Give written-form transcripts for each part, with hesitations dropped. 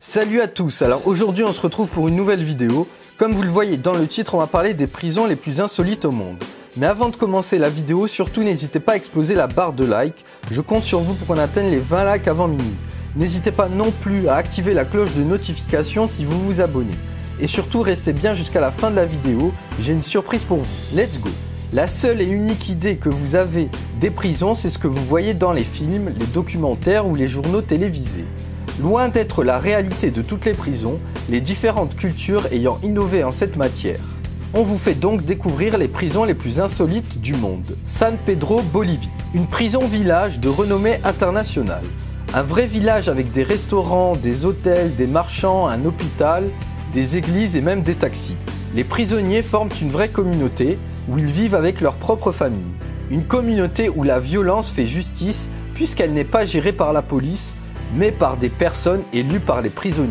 Salut à tous, alors aujourd'hui on se retrouve pour une nouvelle vidéo. Comme vous le voyez dans le titre, on va parler des prisons les plus insolites au monde. Mais avant de commencer la vidéo, surtout n'hésitez pas à exploser la barre de like. Je compte sur vous pour qu'on atteigne les 20 likes avant minuit. N'hésitez pas non plus à activer la cloche de notification si vous vous abonnez. Et surtout restez bien jusqu'à la fin de la vidéo, j'ai une surprise pour vous. Let's go! La seule et unique idée que vous avez des prisons, c'est ce que vous voyez dans les films, les documentaires ou les journaux télévisés. Loin d'être la réalité de toutes les prisons, les différentes cultures ayant innové en cette matière. On vous fait donc découvrir les prisons les plus insolites du monde. San Pedro, Bolivie. Une prison-village de renommée internationale. Un vrai village avec des restaurants, des hôtels, des marchands, un hôpital, des églises et même des taxis. Les prisonniers forment une vraie communauté où ils vivent avec leur propre famille. Une communauté où la violence fait justice puisqu'elle n'est pas gérée par la police, mais par des personnes élues par les prisonniers.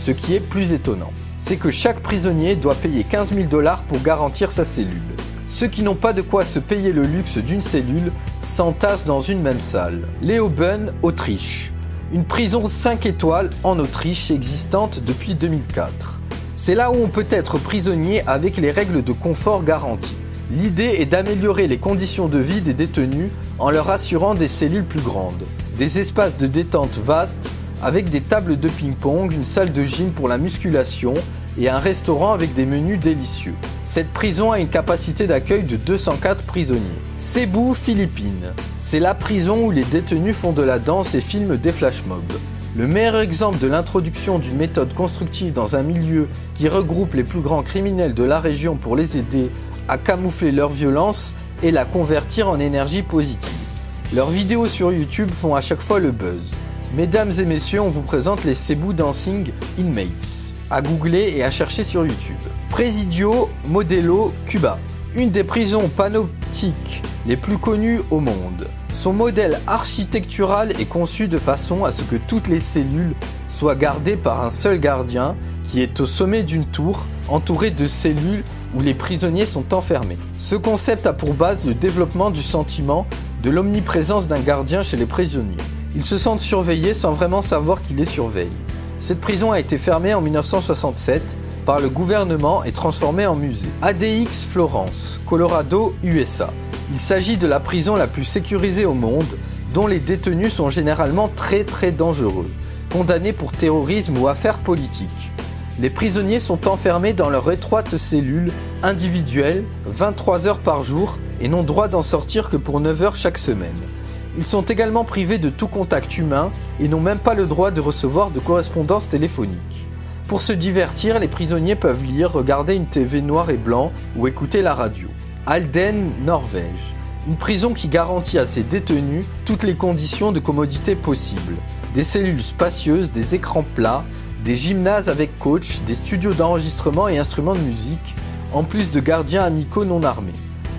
Ce qui est plus étonnant, c'est que chaque prisonnier doit payer 15 000 $ pour garantir sa cellule. Ceux qui n'ont pas de quoi se payer le luxe d'une cellule s'entassent dans une même salle. Leoben, Autriche. Une prison 5 étoiles en Autriche existante depuis 2004. C'est là où on peut être prisonnier avec les règles de confort garanties. L'idée est d'améliorer les conditions de vie des détenus en leur assurant des cellules plus grandes, des espaces de détente vastes avec des tables de ping-pong, une salle de gym pour la musculation et un restaurant avec des menus délicieux. Cette prison a une capacité d'accueil de 204 prisonniers. Cebu, Philippines. C'est la prison où les détenus font de la danse et filment des flash-mobs. Le meilleur exemple de l'introduction d'une méthode constructive dans un milieu qui regroupe les plus grands criminels de la région pour les aider à camoufler leur violence et la convertir en énergie positive. Leurs vidéos sur YouTube font à chaque fois le buzz. Mesdames et messieurs, on vous présente les Cebu Dancing Inmates. À googler et à chercher sur YouTube. Presidio Modelo, Cuba. Une des prisons panoptiques les plus connues au monde. Son modèle architectural est conçu de façon à ce que toutes les cellules soient gardées par un seul gardien qui est au sommet d'une tour entourée de cellules où les prisonniers sont enfermés. Ce concept a pour base le développement du sentiment de l'omniprésence d'un gardien chez les prisonniers. Ils se sentent surveillés sans vraiment savoir qui les surveille. Cette prison a été fermée en 1967 par le gouvernement et transformée en musée. ADX Florence, Colorado, USA. Il s'agit de la prison la plus sécurisée au monde, dont les détenus sont généralement très dangereux, condamnés pour terrorisme ou affaires politiques. Les prisonniers sont enfermés dans leur étroite cellule individuelle 23 heures par jour et n'ont droit d'en sortir que pour 9 heures chaque semaine. Ils sont également privés de tout contact humain et n'ont même pas le droit de recevoir de correspondance téléphonique. Pour se divertir, les prisonniers peuvent lire, regarder une TV noir et blanc ou écouter la radio. Halden, Norvège. Une prison qui garantit à ses détenus toutes les conditions de commodité possibles. Des cellules spacieuses, des écrans plats, des gymnases avec coach, des studios d'enregistrement et instruments de musique, en plus de gardiens amicaux non armés.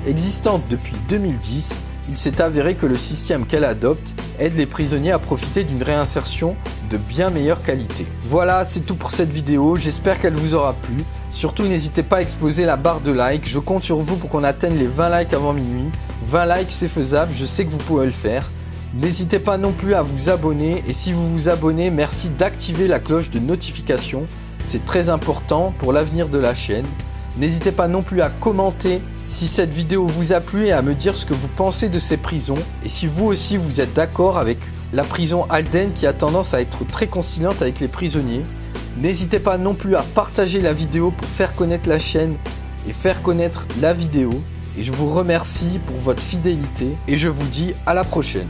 Existante depuis 2010, il s'est avéré que le système qu'elle adopte aide les prisonniers à profiter d'une réinsertion de bien meilleure qualité. Voilà, c'est tout pour cette vidéo, j'espère qu'elle vous aura plu. Surtout n'hésitez pas à exploser la barre de like, je compte sur vous pour qu'on atteigne les 20 likes avant minuit. 20 likes c'est faisable, je sais que vous pouvez le faire. N'hésitez pas non plus à vous abonner et si vous vous abonnez, merci d'activer la cloche de notification. C'est très important pour l'avenir de la chaîne. N'hésitez pas non plus à commenter si cette vidéo vous a plu et à me dire ce que vous pensez de ces prisons. Et si vous aussi vous êtes d'accord avec la prison Halden qui a tendance à être très conciliante avec les prisonniers. N'hésitez pas non plus à partager la vidéo pour faire connaître la chaîne et faire connaître la vidéo. Et je vous remercie pour votre fidélité et je vous dis à la prochaine.